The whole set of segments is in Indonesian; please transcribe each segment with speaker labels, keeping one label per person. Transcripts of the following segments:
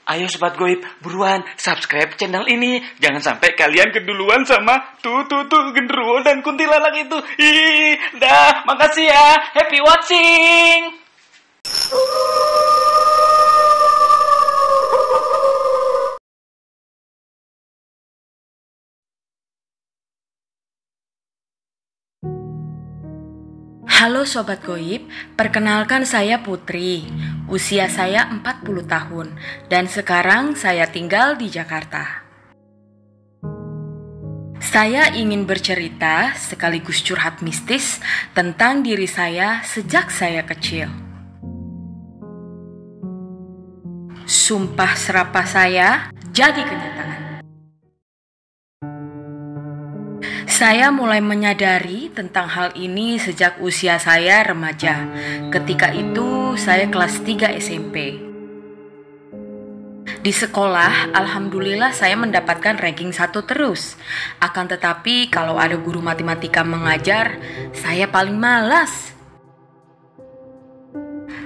Speaker 1: Ayo Sobat Goib, buruan subscribe channel ini. Jangan sampai kalian keduluan sama tuh genderuwo dan kuntilanak itu. Dah, makasih ya. Happy watching.
Speaker 2: Halo Sobat Goib, perkenalkan saya Putri. Usia saya 40 tahun dan sekarang saya tinggal di Jakarta. Saya ingin bercerita sekaligus curhat mistis tentang diri saya sejak saya kecil. Sumpah serapah saya jadi kenyataan. Saya mulai menyadari tentang hal ini sejak usia saya remaja. Ketika itu saya kelas 3 SMP. Di sekolah, alhamdulillah saya mendapatkan ranking 1 terus. Akan tetapi kalau ada guru matematika mengajar, saya paling malas.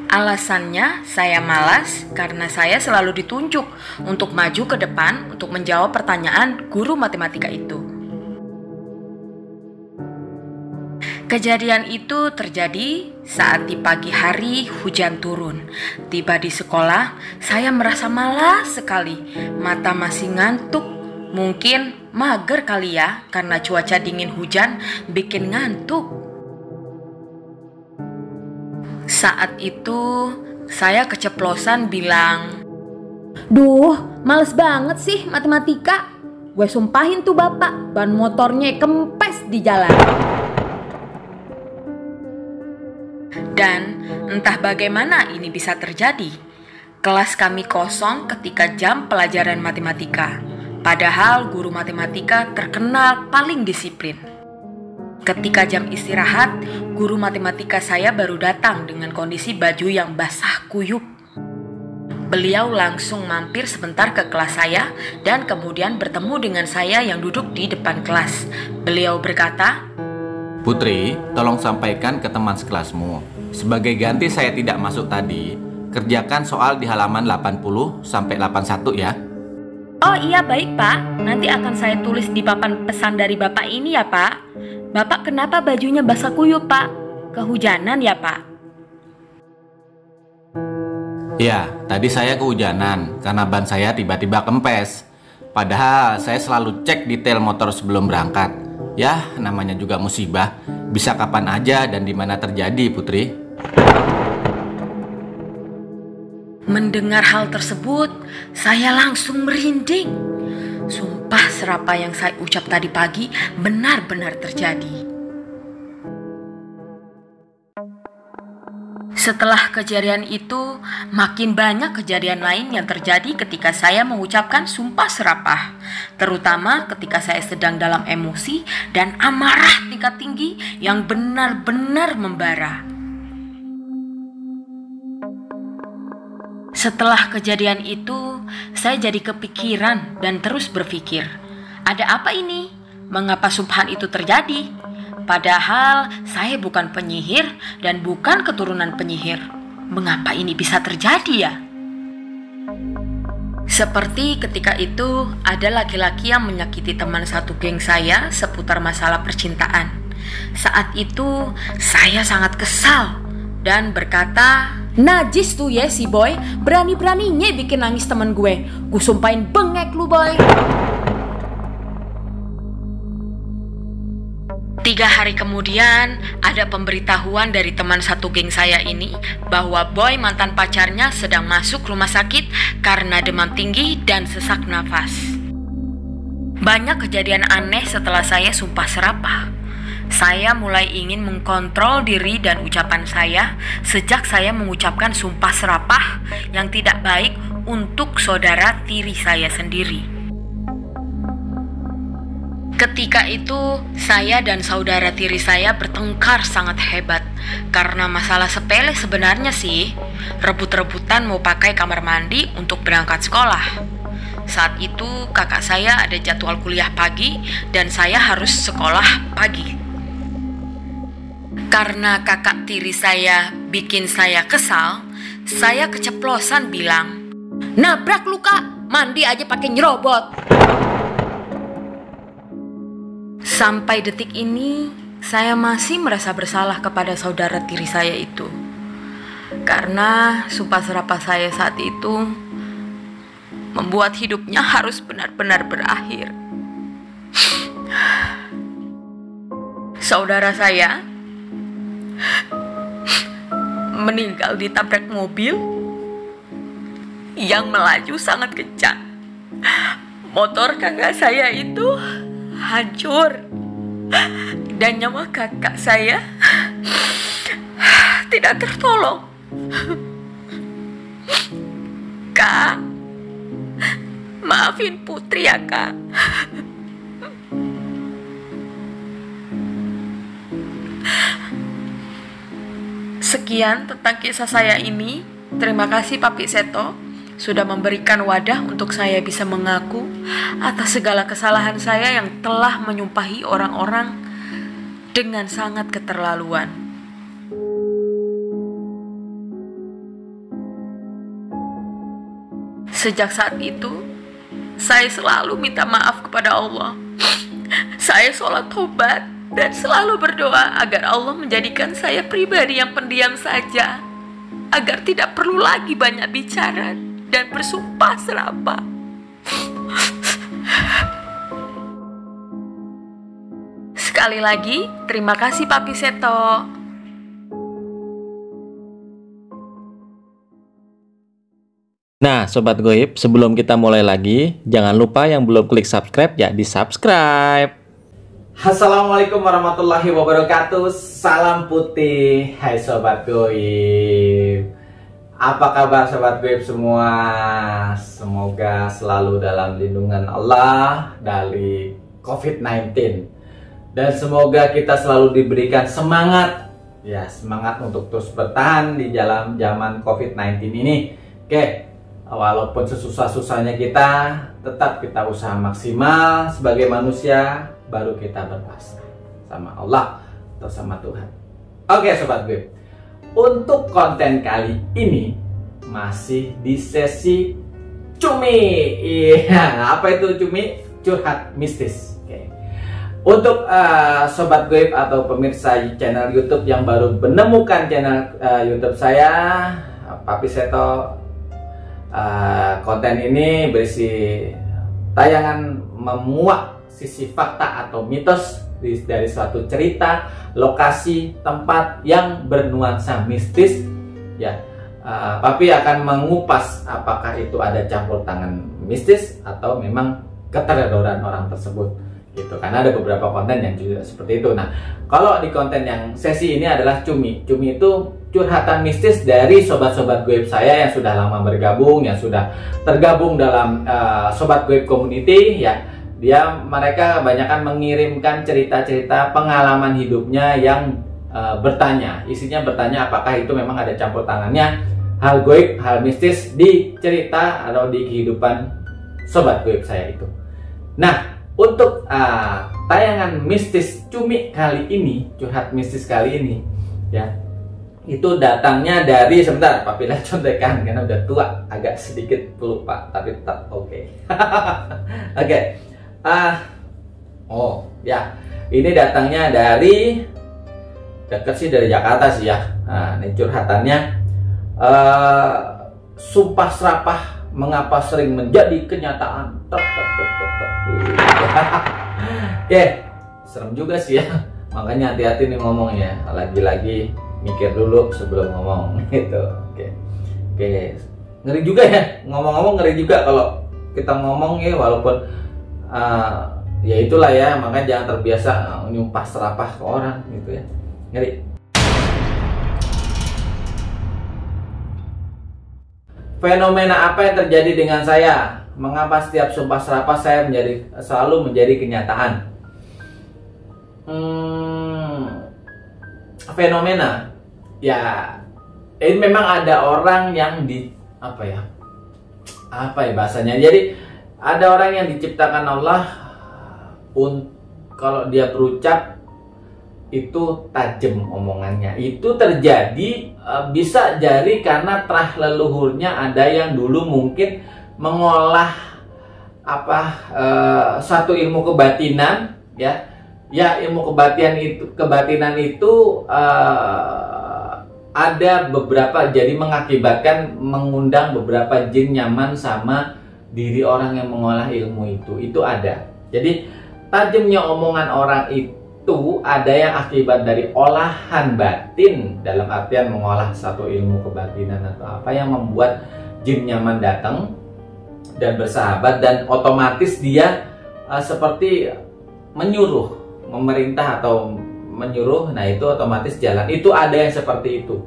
Speaker 2: Alasannya saya malas karena saya selalu ditunjuk untuk maju ke depan untuk menjawab pertanyaan guru matematika itu. Kejadian itu terjadi saat di pagi hari hujan turun. Tiba di sekolah, saya merasa malas sekali. Mata masih ngantuk. Mungkin mager kali ya, karena cuaca dingin hujan bikin ngantuk. Saat itu, saya keceplosan bilang,
Speaker 3: "Duh, males banget sih matematika. Gue sumpahin tuh bapak, ban motornya kempes di jalan."
Speaker 2: Dan entah bagaimana ini bisa terjadi. Kelas kami kosong ketika jam pelajaran matematika. Padahal guru matematika terkenal paling disiplin. Ketika jam istirahat, guru matematika saya baru datang dengan kondisi baju yang basah kuyup. Beliau langsung mampir sebentar ke kelas saya dan kemudian bertemu dengan saya yang duduk di depan kelas. Beliau berkata,
Speaker 4: "Putri, tolong sampaikan ke teman sekelasmu. Sebagai ganti saya tidak masuk tadi, kerjakan soal di halaman 80 sampai 81 ya."
Speaker 3: "Oh iya baik Pak, nanti akan saya tulis di papan pesan dari Bapak ini ya Pak. Bapak kenapa bajunya basah kuyup Pak? Kehujanan ya Pak?"
Speaker 4: Ya, tadi saya kehujanan karena ban saya tiba-tiba kempes. Padahal saya selalu cek detail motor sebelum berangkat. Ya, namanya juga musibah. Bisa kapan aja dan di mana terjadi, Putri.
Speaker 2: mendengar hal tersebut, saya langsung merinding. Sumpah serapah yang saya ucap tadi pagi benar-benar terjadi. Setelah kejadian itu, makin banyak kejadian lain yang terjadi ketika saya mengucapkan sumpah serapah. Terutama ketika saya sedang dalam emosi dan amarah tingkat tinggi yang benar-benar membara. Setelah kejadian itu, saya jadi kepikiran dan terus berpikir, ada apa ini? Mengapa sumpahan itu terjadi? Padahal saya bukan penyihir dan bukan keturunan penyihir. Mengapa ini bisa terjadi ya? Seperti ketika itu ada laki-laki yang menyakiti teman satu geng saya seputar masalah percintaan. Saat itu saya sangat kesal dan berkata,
Speaker 3: "Najis tuh ya si boy, berani-beraninya bikin nangis teman gue. Gue sumpahin bengek lu boy."
Speaker 2: 3 hari kemudian, ada pemberitahuan dari teman satu geng saya ini bahwa boy mantan pacarnya sedang masuk rumah sakit karena demam tinggi dan sesak nafas. Banyak kejadian aneh setelah saya sumpah serapah. Saya mulai ingin mengkontrol diri dan ucapan saya sejak saya mengucapkan sumpah serapah yang tidak baik untuk saudara tiri saya sendiri. Ketika itu, saya dan saudara tiri saya bertengkar sangat hebat. Karena masalah sepele sebenarnya sih, rebut-rebutan mau pakai kamar mandi untuk berangkat sekolah. Saat itu kakak saya ada jadwal kuliah pagi dan saya harus sekolah pagi. Karena kakak tiri saya bikin saya kesal, saya keceplosan bilang,
Speaker 3: Nabrak luka, mandi aja pakai nyerobot.
Speaker 2: Sampai detik ini, saya masih merasa bersalah kepada saudara tiri saya itu. Karena sumpah serapah saya saat itu membuat hidupnya harus benar-benar berakhir. Saudara saya meninggal ditabrak mobil yang melaju sangat kencang. Motor kakak saya itu hancur dan nyawa kakak saya tidak tertolong. Kak, maafin Putri ya, Kak. Sekian tentang kisah saya ini. Terima kasih Papi Seto sudah memberikan wadah untuk saya bisa mengaku atas segala kesalahan saya yang telah menyumpahi orang-orang dengan sangat keterlaluan. Sejak saat itu, saya selalu minta maaf kepada Allah. Saya sholat tobat dan selalu berdoa agar Allah menjadikan saya pribadi yang pendiam saja, agar tidak perlu lagi banyak bicara dan bersumpah serapah. Sekali lagi, terima kasih Papi Seto.
Speaker 4: Nah, Sobat Goib, sebelum kita mulai lagi, jangan lupa yang belum klik subscribe ya di-subscribe. Assalamualaikum warahmatullahi wabarakatuh. Salam putih, hai Sobat Goib. Apa kabar Sobat Goib semua? Semoga selalu dalam lindungan Allah dari COVID-19. Dan semoga kita selalu diberikan semangat. Ya, semangat untuk terus bertahan di dalam zaman COVID-19 ini. Oke. Walaupun sesusah-susahnya kita, tetap kita usaha maksimal sebagai manusia, baru kita berpasrah sama Allah atau sama Tuhan. Oke Sobat Goib, untuk konten kali ini masih di sesi cumi. Iya, apa itu cumi? Curhat mistis. Oke. Untuk Sobat Goib atau pemirsa channel YouTube yang baru menemukan channel YouTube saya, Papi Seto, konten ini berisi tayangan memuat sisi fakta atau mitos dari suatu cerita, lokasi, tempat yang bernuansa mistis. Ya, Papi akan mengupas apakah itu ada campur tangan mistis atau memang keteledoran orang tersebut. Gitu, karena ada beberapa konten yang juga seperti itu. Nah, kalau di konten yang sesi ini adalah cumi. Cumi itu curhatan mistis dari sobat-sobat Goib saya yang sudah lama bergabung, yang sudah tergabung dalam Sobat Goib Community. Ya, mereka kebanyakan mengirimkan cerita-cerita pengalaman hidupnya yang bertanya. Isinya bertanya apakah itu memang ada campur tangannya hal goib, hal mistis di cerita atau di kehidupan Sobat Goib saya itu. Nah, untuk tayangan mistis cumi kali ini, curhat mistis kali ini, ya, itu datangnya dari, sebentar, Papi lihat contekan karena udah tua, agak sedikit pelupa, tapi tetap oke. Oke. Oh, ya, ini datangnya dari dekat sih, dari Jakarta sih ya. Nah, ini curhatannya, sumpah serapah mengapa sering menjadi kenyataan. Oke, serem juga sih ya. Makanya hati-hati nih ngomong ya. Lagi-lagi mikir dulu sebelum ngomong gitu. Oke. Ngeri juga ya. Ngomong-ngomong ngeri juga kalau kita ngomong ya, walaupun ya itulah ya. Makanya jangan terbiasa nyumpah serapah ke orang gitu ya. Ngeri. Fenomena apa yang terjadi dengan saya? Mengapa setiap sumpah serapah saya selalu menjadi kenyataan? Fenomena, ya, ini memang ada orang yang apa ya bahasanya? Jadi ada orang yang diciptakan Allah, kalau dia berucap itu tajam omongannya. Itu terjadi bisa jadi karena terah leluhurnya ada yang dulu mungkin mengolah satu ilmu kebatinan, ya ilmu kebatinan itu ada beberapa, jadi mengakibatkan mengundang beberapa jin nyaman sama diri orang yang mengolah ilmu itu ada. Jadi tajamnya omongan orang itu ada yang akibat dari olahan batin, dalam artian mengolah satu ilmu kebatinan atau apa yang membuat jin nyaman datang dan bersahabat, dan otomatis dia seperti menyuruh, memerintah atau menyuruh. Nah itu otomatis jalan. Itu ada yang seperti itu.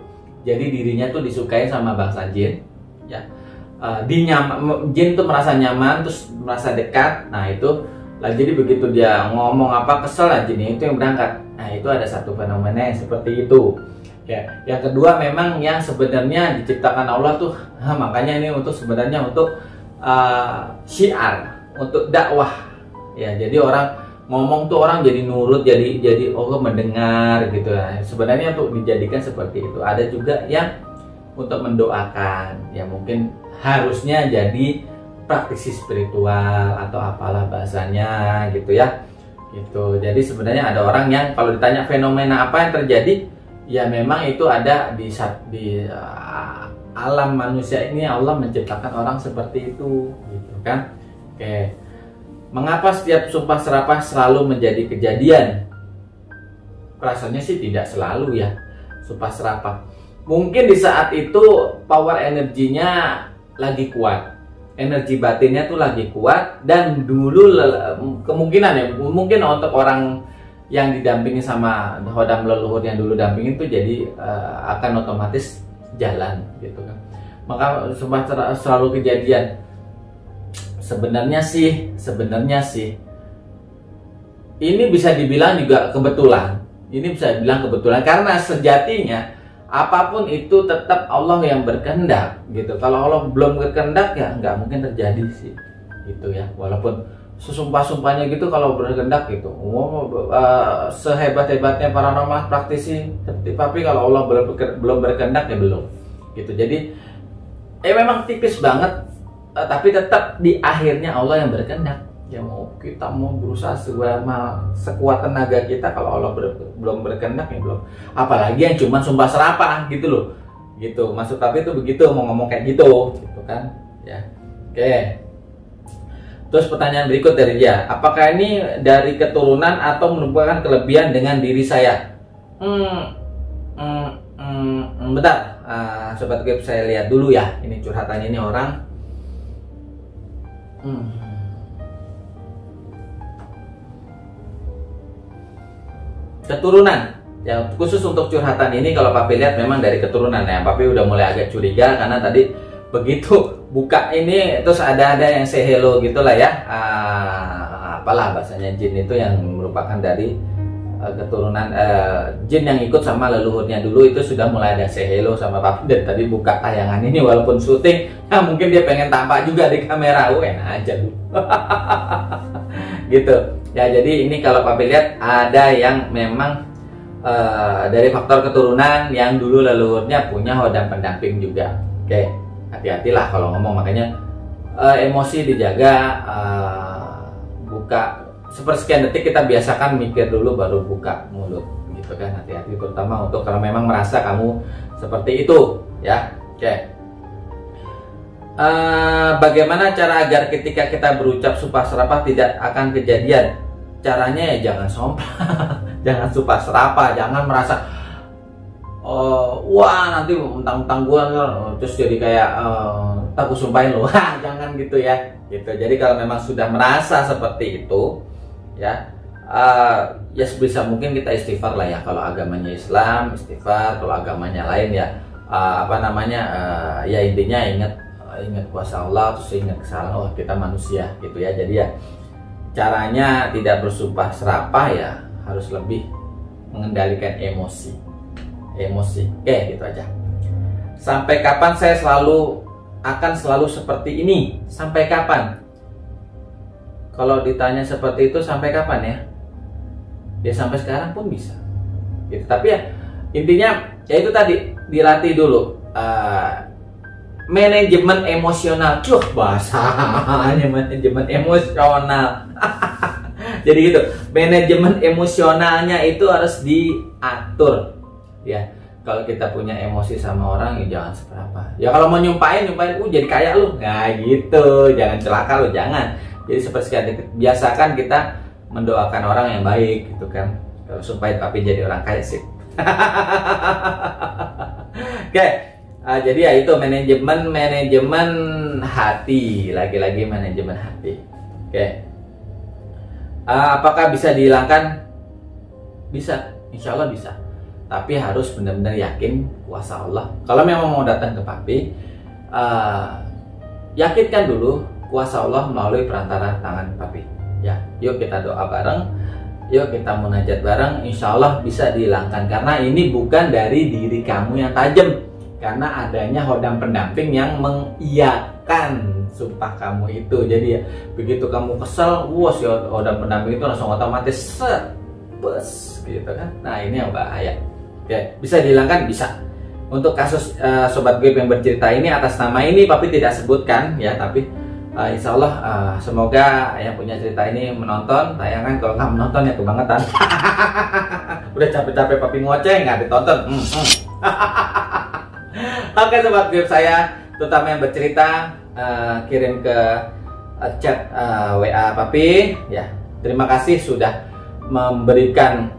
Speaker 4: Jadi dirinya tuh disukai sama bangsa jin, ya. Jin tuh merasa nyaman, terus merasa dekat. Nah itu lah, jadi begitu dia ngomong apa kesel lah, jin itu yang berangkat. Nah itu ada satu fenomena yang seperti itu, ya. Yang kedua memang yang sebenarnya diciptakan Allah tuh, makanya ini sebenarnya untuk syiar, untuk dakwah, ya. Jadi orang ngomong tuh orang jadi nurut, jadi mendengar gitu ya. Sebenarnya untuk dijadikan seperti itu. Ada juga yang untuk mendoakan, ya mungkin harusnya jadi praktisi spiritual atau apalah bahasanya gitu ya. Gitu. Jadi sebenarnya ada orang yang kalau ditanya fenomena apa yang terjadi, ya memang itu ada di alam manusia ini. Allah menciptakan orang seperti itu, gitu kan. Oke. Mengapa setiap sumpah serapah selalu menjadi kejadian? Rasanya sih tidak selalu ya sumpah serapah. Mungkin di saat itu power energinya lagi kuat, energi batinnya tuh lagi kuat, dan dulu kemungkinan ya, mungkin untuk orang yang didampingi sama hodam leluhur yang dulu dampingin tuh jadi akan otomatis jalan gitu kan. Maka sumpah selalu kejadian. Sebenarnya sih ini bisa dibilang juga kebetulan. Ini bisa dibilang kebetulan karena sejatinya apapun itu tetap Allah yang berkehendak gitu. Kalau Allah belum berkehendak ya nggak mungkin terjadi sih, gitu ya. Walaupun sesumpah-sumpahnya gitu kalau berkehendak gitu. Sehebat-hebatnya paranormal praktisi seperti Papi, kalau Allah belum berkehendak ya belum. Gitu. Jadi memang tipis banget. Tapi tetap di akhirnya Allah yang berkehendak. Ya kita mau berusaha sekuat tenaga kita, kalau Allah belum berkehendak ya belum. Apalagi yang cuma sumpah serapah gitu loh. Gitu. Maksud tapi itu begitu, mau ngomong kayak gitu kan. Ya. Oke. Terus pertanyaan berikut dari dia, apakah ini dari keturunan atau merupakan kelebihan dengan diri saya? Bentar. Sobat Gap, saya lihat dulu ya. Ini curhatannya ini orang. Keturunan ya, khusus untuk curhatan ini kalau Papi lihat memang dari keturunan ya. Papi udah mulai agak curiga karena tadi begitu buka ini terus ada yang say hello gitulah ya. Apalah bahasanya, jin itu yang merupakan dari keturunan jin yang ikut sama leluhurnya dulu, itu sudah mulai ada say hello sama Papi. Dan tadi buka tayangan ini walaupun syuting, ya mungkin dia pengen tampak juga di kamera. Enak aja dulu. Gitu ya. Jadi ini kalau Papi lihat ada yang memang dari faktor keturunan yang dulu leluhurnya punya hodam pendamping juga. Oke, hati-hatilah kalau ngomong, makanya emosi dijaga. Buka sepersekian detik kita biasakan mikir dulu baru buka mulut gitu kan. Hati-hati terutama untuk kalau memang merasa kamu seperti itu ya. Oke. Bagaimana cara agar ketika kita berucap sumpah serapah tidak akan kejadian? Caranya ya jangan sompah, jangan sumpah serapah, jangan merasa wah nanti mentang-mentang gua terus jadi kayak takut sumpahin lo. Jangan gitu ya. Gitu. Jadi kalau memang sudah merasa seperti itu ya, ya sebisa mungkin kita istighfar lah ya. Kalau agamanya Islam istighfar, kalau agamanya lain ya ya intinya ingat kuasa Allah, terus ingat kesalahan kita manusia gitu ya. Jadi ya caranya tidak bersumpah serapah ya, harus lebih mengendalikan emosi. Oke, gitu aja. Sampai kapan saya akan selalu seperti ini? Sampai kapan? Kalau ditanya seperti itu sampai kapan ya? Ya sampai sekarang pun bisa. gitu. Tapi ya intinya ya itu tadi, dilatih dulu manajemen emosional. Bahasanya manajemen emosional. Jadi gitu, manajemen emosionalnya itu harus diatur ya. Kalau kita punya emosi sama orang ya jangan seberapa. Ya kalau mau nyumpahin jadi kaya lu. Nah gitu, jangan celaka lu, jangan. Jadi seperti biasakan kita mendoakan orang yang baik gitu kan. Kalau sumpahin tapi jadi orang kaya sih. Oke. Jadi ya itu manajemen hati, lagi-lagi manajemen hati. Oke. Apakah bisa dihilangkan? Bisa, insya Allah bisa. Tapi harus benar-benar yakin kuasa Allah. Kalau memang mau datang ke papi, yakinkan dulu kuasa Allah melalui perantara tangan papi. Ya, yuk kita doa bareng, yuk kita munajat bareng. Insya Allah bisa dihilangkan karena ini bukan dari diri kamu yang tajam, karena adanya hodam pendamping yang mengiyakan sumpah kamu itu. Jadi ya begitu kamu kesel, si hodam pendamping itu langsung otomatis bus gitu kan. Nah ini yang bahaya. Oke, bisa dihilangkan? Bisa. Untuk kasus sobat gue yang bercerita ini atas nama ini papi tidak sebutkan ya, tapi insya Allah semoga yang punya cerita ini menonton tayangan. Kalau nggak menonton ya kebangetan. Udah capek-capek papi ngoceh nggak ditonton. Oke sobat gue saya, terutama yang bercerita, kirim ke chat WA papi ya. Terima kasih sudah memberikan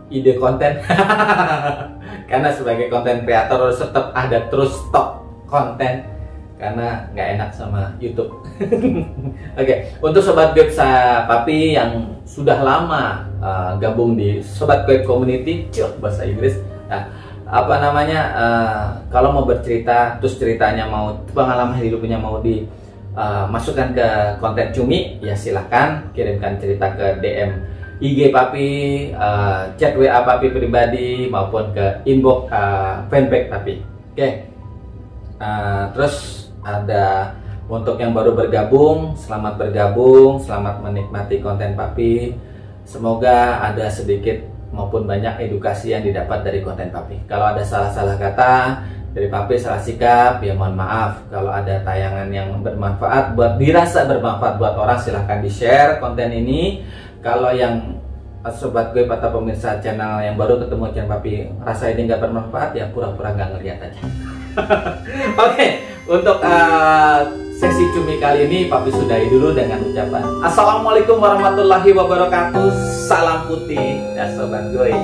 Speaker 4: ide konten. Karena sebagai konten kreator harus tetap ada terus stok konten, karena nggak enak sama YouTube. Oke, untuk sobat Web papi yang sudah lama gabung di sobat Web community, bahasa Inggris. Nah, apa namanya? Kalau mau bercerita, terus ceritanya mau pengalaman hidupnya mau dimasukkan ke konten cumi, ya silahkan kirimkan cerita ke DM IG papi, chat WA papi pribadi maupun ke inbox fanpage papi. Oke. Terus ada untuk yang baru bergabung, selamat bergabung, selamat menikmati konten papi. Semoga ada sedikit maupun banyak edukasi yang didapat dari konten papi. Kalau ada salah-salah kata dari papi, salah sikap, ya mohon maaf. Kalau ada tayangan yang bermanfaat dirasa bermanfaat buat orang, silahkan di-share konten ini. Kalau yang sobat gue atau pemirsa channel yang baru ketemu channel papi rasa ini nggak bermanfaat, ya pura-pura nggak ngeliat aja. Oke, untuk sesi cumi kali ini papi sudahi dulu dengan ucapan Assalamualaikum warahmatullahi wabarakatuh. Salam putih ya sobat gue.